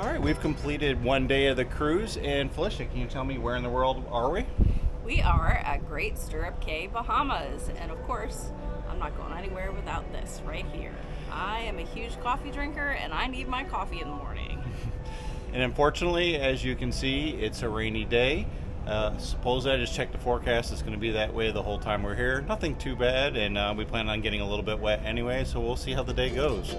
All right, we've completed one day of the cruise, and Felicia, can you tell me where in the world are we? We are at Great Stirrup Cay, Bahamas, and of course, I'm not going anywhere without this right here. I am a huge coffee drinker, and I need my coffee in the morning. And unfortunately, as you can see, it's a rainy day. Suppose I just checked the forecast. It's going to be that way the whole time we're here. Nothing too bad, and we plan on getting a little bit wet anyway, so we'll see how the day goes.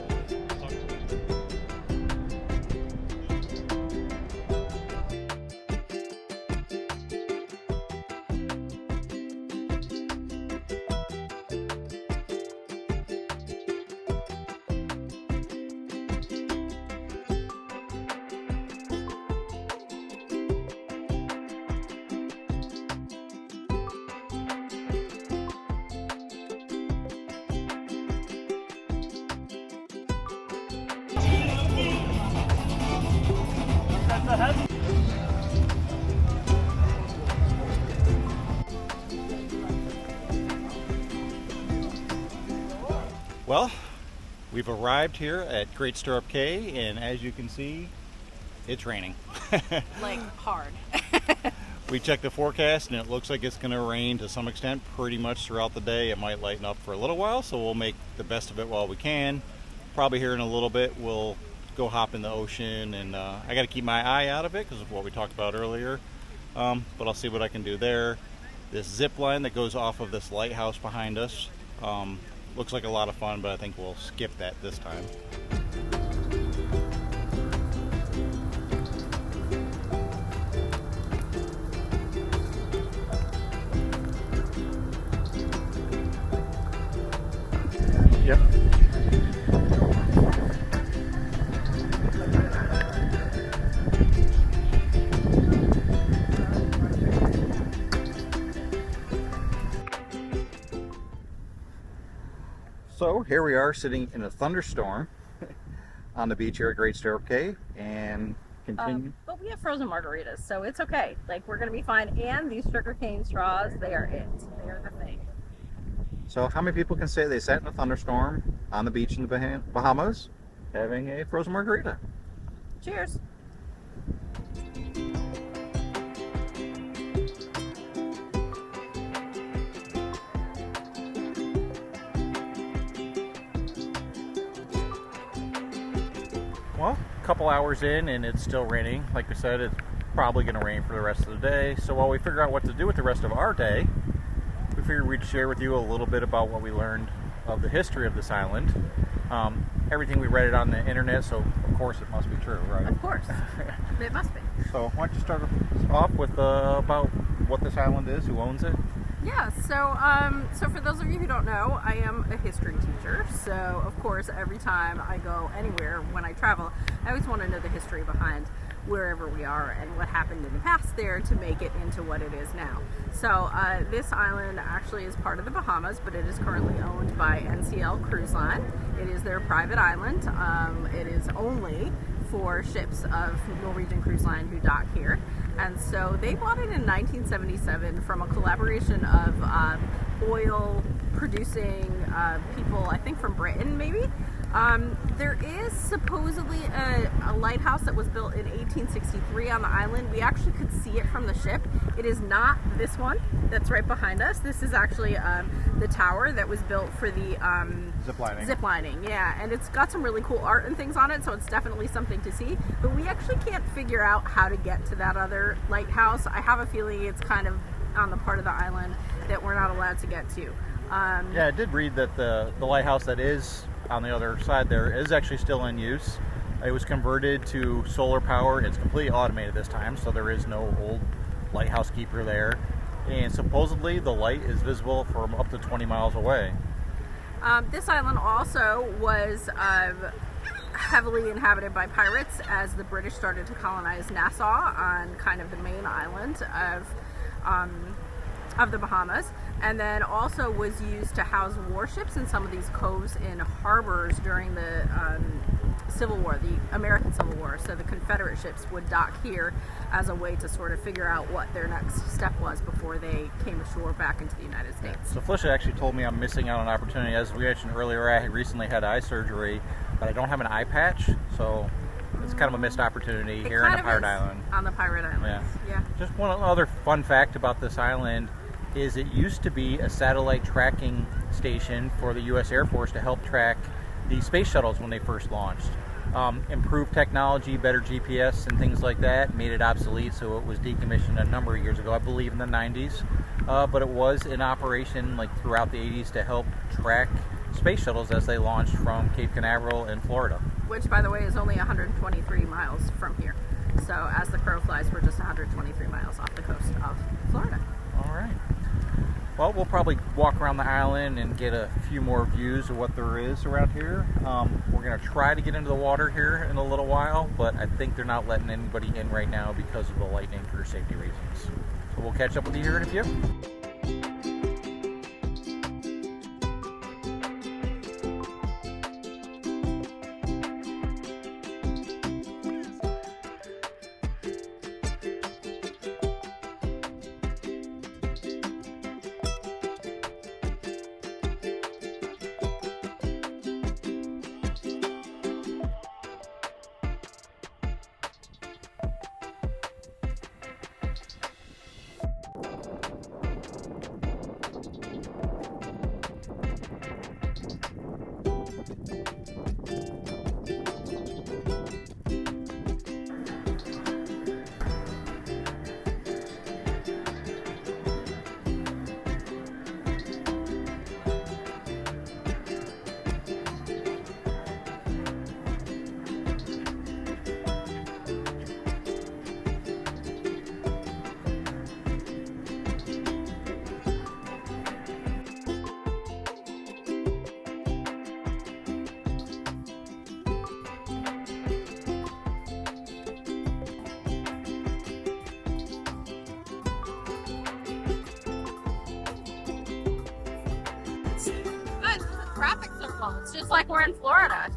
Well, we've arrived here at Great Stirrup Cay, and as you can see, it's raining. Like, hard. We checked the forecast, and it looks like it's going to rain to some extent pretty much throughout the day. It might lighten up for a little while, so we'll make the best of it while we can. Probably here in a little bit, we'll go hop in the ocean, and I got to keep my eye out of it because of what we talked about earlier. But I'll see what I can do there. This zip line that goes off of this lighthouse behind us looks like a lot of fun, but I think we'll skip that this time. Yep. So here we are sitting in a thunderstorm on the beach here at Great Stirrup Cay, and continue. But we have frozen margaritas, so it's okay. Like, we're going to be fine. And these sugarcane straws, they are it. They are the thing. So how many people can say they sat in a thunderstorm on the beach in the Bahamas having a frozen margarita? Cheers. Well, a couple hours in and it's still raining. Like we said, it's probably going to rain for the rest of the day. So while we figure out what to do with the rest of our day, we figured we'd share with you a little bit about what we learned of the history of this island. Everything we read it on the internet, so of course it must be true, right? Of course. It must be. So why don't you start off with about what this island is, who owns it? Yeah, so for those of you who don't know, I am a history teacher. So of course, every time I go anywhere when I travel, I always want to know the history behind wherever we are and what happened in the past there to make it into what it is now. So this island actually is part of the Bahamas, but it is currently owned by NCL Cruise Line. It is their private island. It is only for ships of Norwegian Cruise Line who dock here. And so they bought it in 1977 from a collaboration of oil producing people, I think from Britain maybe. There is supposedly a lighthouse that was built in 1863 on the island. We actually could see it from the ship. It is not this one that's right behind us. This is actually the tower that was built for the zip lining. Yeah, and it's got some really cool art and things on it, so it's definitely something to see. But we actually can't figure out how to get to that other lighthouse. I have a feeling it's kind of on the part of the island that we're not allowed to get to. Yeah, I did read that the lighthouse that is on the other side there is actually still in use. It was converted to solar power. It's completely automated this time, so there is no old lighthouse keeper there. And supposedly the light is visible from up to 20 miles away. This island also was heavily inhabited by pirates as the British started to colonize Nassau on kind of the main island of the Bahamas, and then also was used to house warships in some of these coves in harbors during the Civil War, the American Civil War. So the Confederate ships would dock here as a way to sort of figure out what their next step was before they came ashore back into the United States. So Felicia actually told me I'm missing out on an opportunity. As we mentioned earlier, I recently had eye surgery, but I don't have an eye patch, so It's kind of a missed opportunity It here on kind the of Pirate is Island. On the Pirate Island. Yeah. Just one other fun fact about this island is it used to be a satellite tracking station for the U.S. Air Force to help track the space shuttles when they first launched. Improved technology, better GPS and things like that made it obsolete, so it was decommissioned a number of years ago, I believe in the 90s. But it was in operation like throughout the 80s to help track space shuttles as they launched from Cape Canaveral in Florida. Which, by the way, is only 123 miles from here. So as the crow flies, we're just 123 miles off the coast of Florida. All right. Well, we'll probably walk around the island and get a few more views of what there is around here. We're going to try to get into the water here in a little while, but I think they're not letting anybody in right now because of the lightning for safety reasons. So we'll catch up with you here in a few. Traffic circle. It's just like we're in Florida.